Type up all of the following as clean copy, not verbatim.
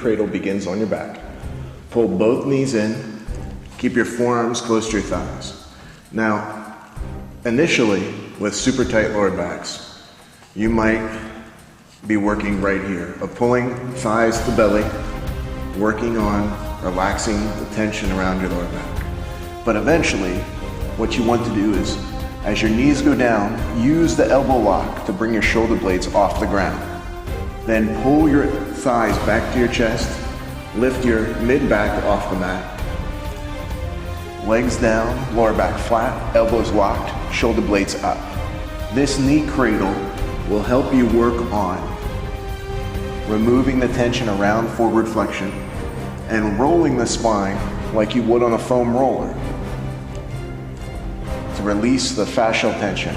cradle begins on your back. Pull both knees in. Keep your forearms close to your thighs. Now, initially, with super tight lower backs, you might be working right here, of pulling thighs to belly, working on relaxing the tension around your lower back. But eventually, what you want to do is, as your knees go down, use the elbow lock to bring your shoulder blades off the ground. Then pull your thighs back to your chest, lift your mid-back off the mat, legs down, lower back flat, elbows locked, shoulder blades up. This knee cradle will help you work on removing the tension around forward flexion and rolling the spine like you would on a foam roller to release the fascial tension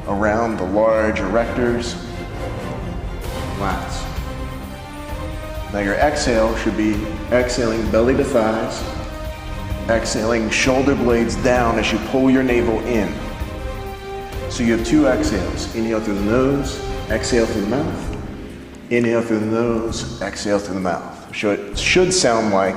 around the large erectors, lats. Now your exhale should be exhaling belly to thighs, exhaling shoulder blades down as you pull your navel in. So you have two exhales. Inhale through the nose, exhale through the mouth. Inhale through the nose, exhale through the mouth. So it should sound like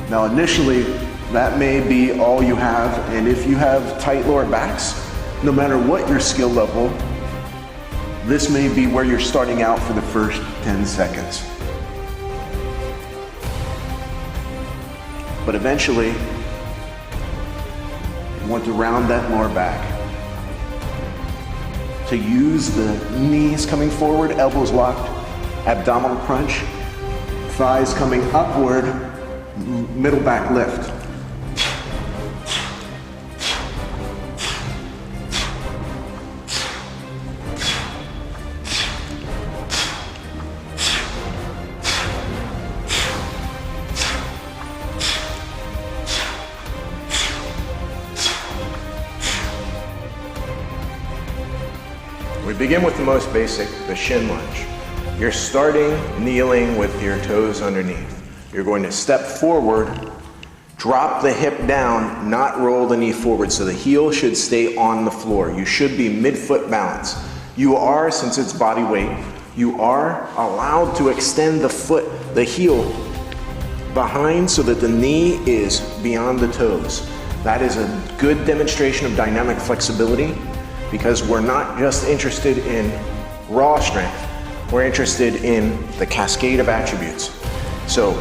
now initially, that may be all you have, and if you have tight lower backs, no matter what your skill level, this may be where you're starting out for the first 10 seconds. But eventually, you want to round that lower back. To use the knees coming forward, elbows locked, abdominal crunch, thighs coming upward, middle back lift. We begin with the most basic, the shin lunge. You're starting kneeling with your toes underneath. You're going to step forward, drop the hip down, not roll the knee forward, so the heel should stay on the floor. You should be mid-foot balance. You are, since it's body weight, you are allowed to extend the foot, the heel behind so that the knee is beyond the toes. That is a good demonstration of dynamic flexibility, because we're not just interested in raw strength, we're interested in the cascade of attributes. So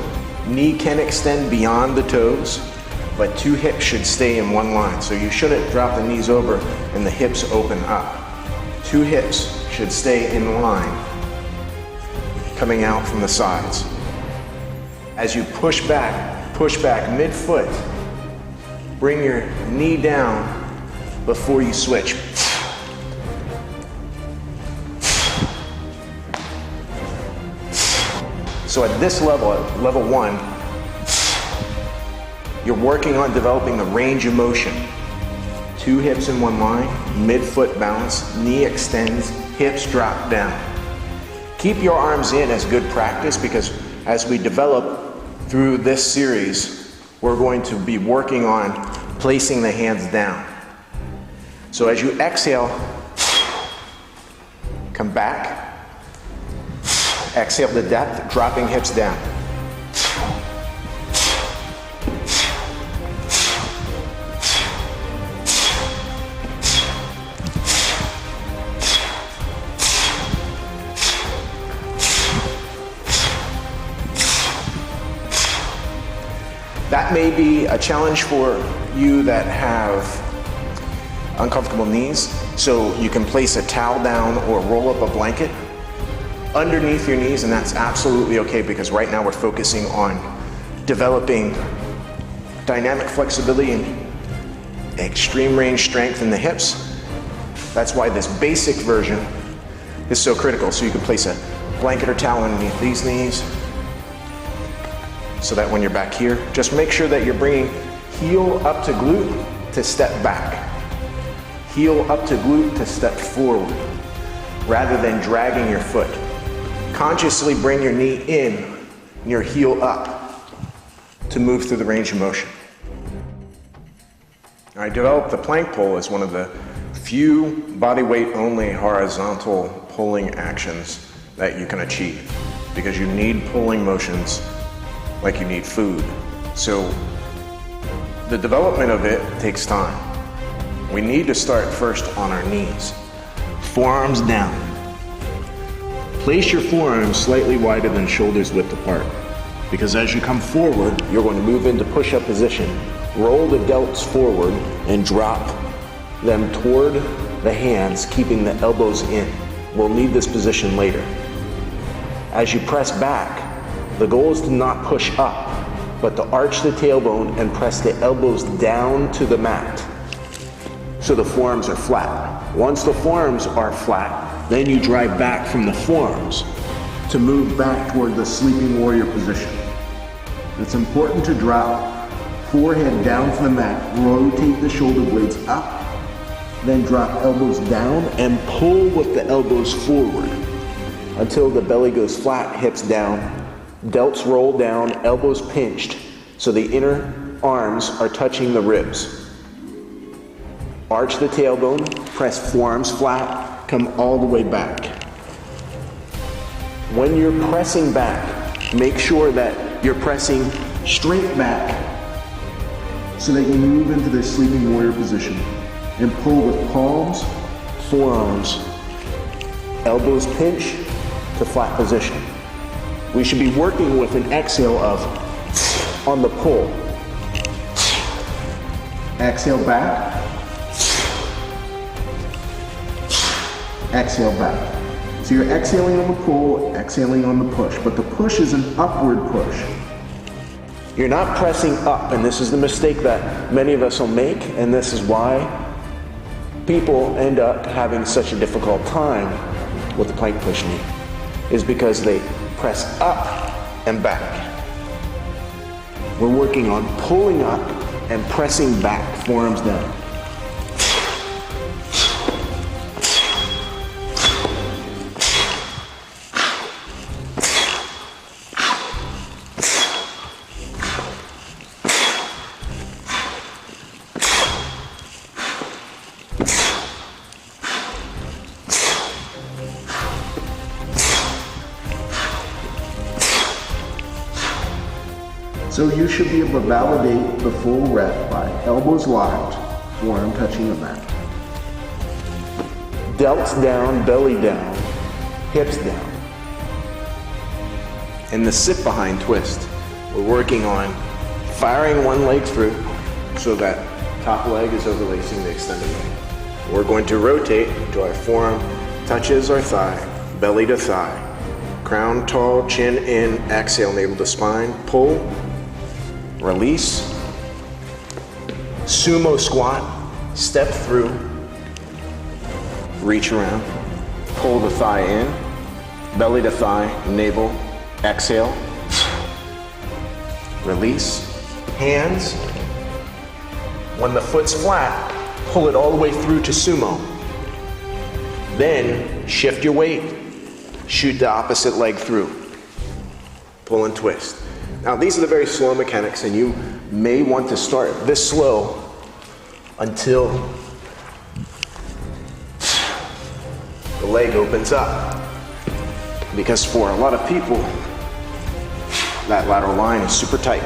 knee can extend beyond the toes, but two hips should stay in one line. So you shouldn't drop the knees over and the hips open up. Two hips should stay in line, coming out from the sides. As you push back mid-foot, bring your knee down before you switch. So at this level, at level 1, you're working on developing the range of motion. Two hips in one line, mid-foot balance, knee extends, hips drop down. Keep your arms in as good practice, because as we develop through this series, we're going to be working on placing the hands down. So as you exhale, come back. Exhale the depth, dropping hips down. That may be a challenge for you that have uncomfortable knees, so you can place a towel down or roll up a blanket underneath your knees, and that's absolutely okay, because right now we're focusing on developing dynamic flexibility and extreme range strength in the hips. That's why this basic version is so critical. So you can place a blanket or towel underneath these knees, so that when you're back here, just make sure that you're bringing heel up to glute to step back, heel up to glute to step forward, rather than dragging your foot. Consciously bring your knee in and your heel up to move through the range of motion. I developed the plank pull as one of the few body weight only horizontal pulling actions that you can achieve, because you need pulling motions like you need food. So the development of it takes time. We need to start first on our knees. Forearms down. Place your forearms slightly wider than shoulders width apart, because as you come forward, you're going to move into push-up position. Roll the delts forward and drop them toward the hands, keeping the elbows in. We'll need this position later. As you press back, the goal is to not push up, but to arch the tailbone and press the elbows down to the mat so the forearms are flat. Once the forearms are flat, then you drive back from the forearms to move back toward the sleeping warrior position. It's important to drop forehead down to the mat, rotate the shoulder blades up, then drop elbows down and pull with the elbows forward until the belly goes flat, hips down, delts roll down, elbows pinched so the inner arms are touching the ribs. Arch the tailbone, press forearms flat, come all the way back. When you're pressing back, make sure that you're pressing straight back so that you move into the sleeping warrior position and pull with palms, forearms, elbows pinch to flat position. We should be working with an exhale of on the pull. Exhale back. Exhale back. So you're exhaling on the pull, exhaling on the push, but the push is an upward push. You're not pressing up, and this is the mistake that many of us will make, and this is why people end up having such a difficult time with the plank push knee, is because they press up and back. We're working on pulling up and pressing back, forearms down. So you should be able to validate the full rep by elbows locked, forearm touching the mat. Delts down, belly down, hips down. In the sit behind twist, we're working on firing one leg through so that top leg is overlacing the extended leg. We're going to rotate until our forearm touches our thigh, belly to thigh. Crown tall, chin in, exhale, navel to spine, pull, release, sumo squat, step through, reach around, pull the thigh in, belly to thigh, navel, exhale, release, hands. When the foot's flat, pull it all the way through to sumo. Then shift your weight, shoot the opposite leg through, pull and twist. Now these are the very slow mechanics, and you may want to start this slow until the leg opens up. Because for a lot of people, that lateral line is super tight.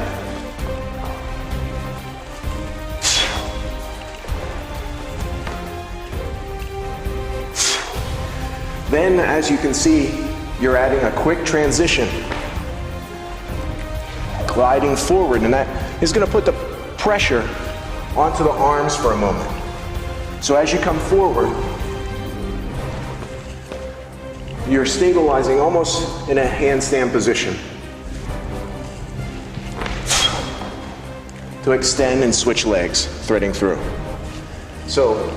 Then, as you can see, you're adding a quick transition, gliding forward, and that is going to put the pressure onto the arms for a moment. So as you come forward, you're stabilizing almost in a handstand position to extend and switch legs, threading through. So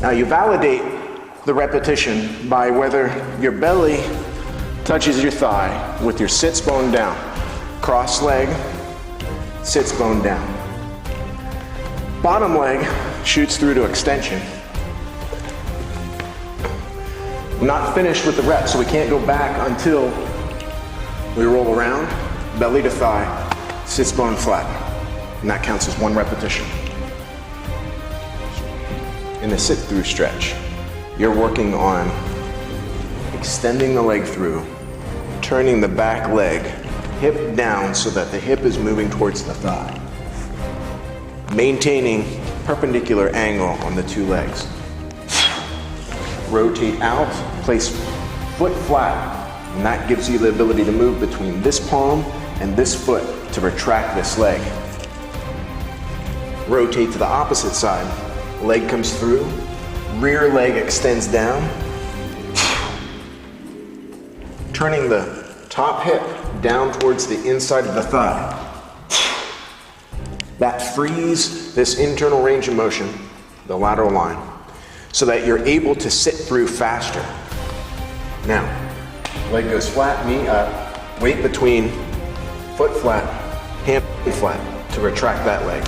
Now you validate the repetition by whether your belly touches your thigh with your sits bone down. Cross leg, sits bone down. Bottom leg shoots through to extension. We're not finished with the rep, so we can't go back until we roll around, belly to thigh, sits bone flat. And that counts as one repetition. In the sit through stretch, you're working on extending the leg through, turning the back leg hip down so that the hip is moving towards the thigh. Maintaining perpendicular angle on the two legs. Rotate out, place foot flat, and that gives you the ability to move between this palm and this foot to retract this leg. Rotate to the opposite side, leg comes through, rear leg extends down, turning the top hip down towards the inside of the thigh. That frees this internal range of motion, the lateral line, so that you're able to sit through faster. Now, leg goes flat, knee up, weight between foot flat, hand flat to retract that leg.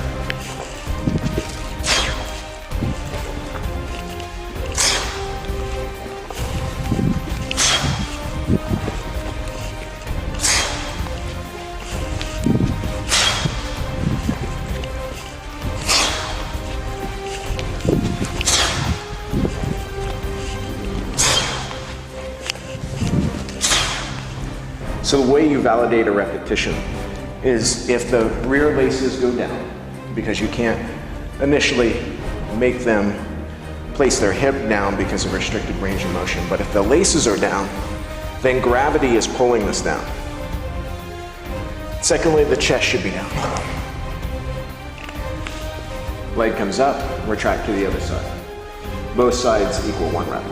So the way you validate a repetition is if the rear laces go down, because you can't initially make them place their hip down because of restricted range of motion, but if the laces are down, then gravity is pulling this down. Secondly, the chest should be down. Leg comes up, retract to the other side. Both sides equal 1 rep.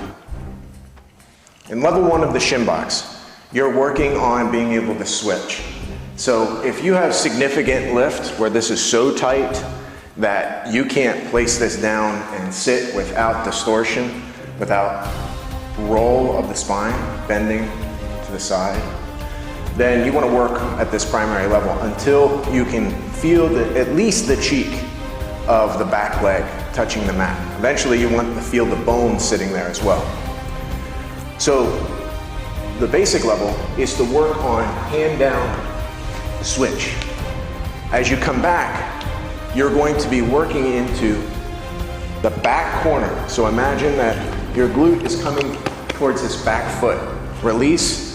In level 1 of the shin box, you're working on being able to switch. So if you have significant lift where this is so tight that you can't place this down and sit without distortion, without roll of the spine, bending to the side, then you want to work at this primary level until you can feel at least the cheek of the back leg touching the mat. Eventually you want to feel the bone sitting there as well. So the basic level is to work on hand down switch. As you come back, you're going to be working into the back corner. So imagine that your glute is coming towards this back foot. Release.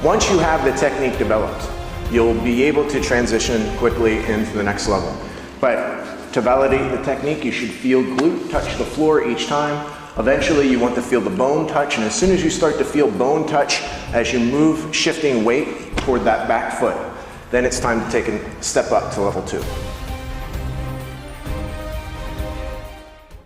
Once you have the technique developed, you'll be able to transition quickly into the next level. But to validate the technique, you should feel glute touch the floor each time. Eventually you want to feel the bone touch, and as soon as you start to feel bone touch as you move shifting weight toward that back foot, then it's time to take a step up to level 2.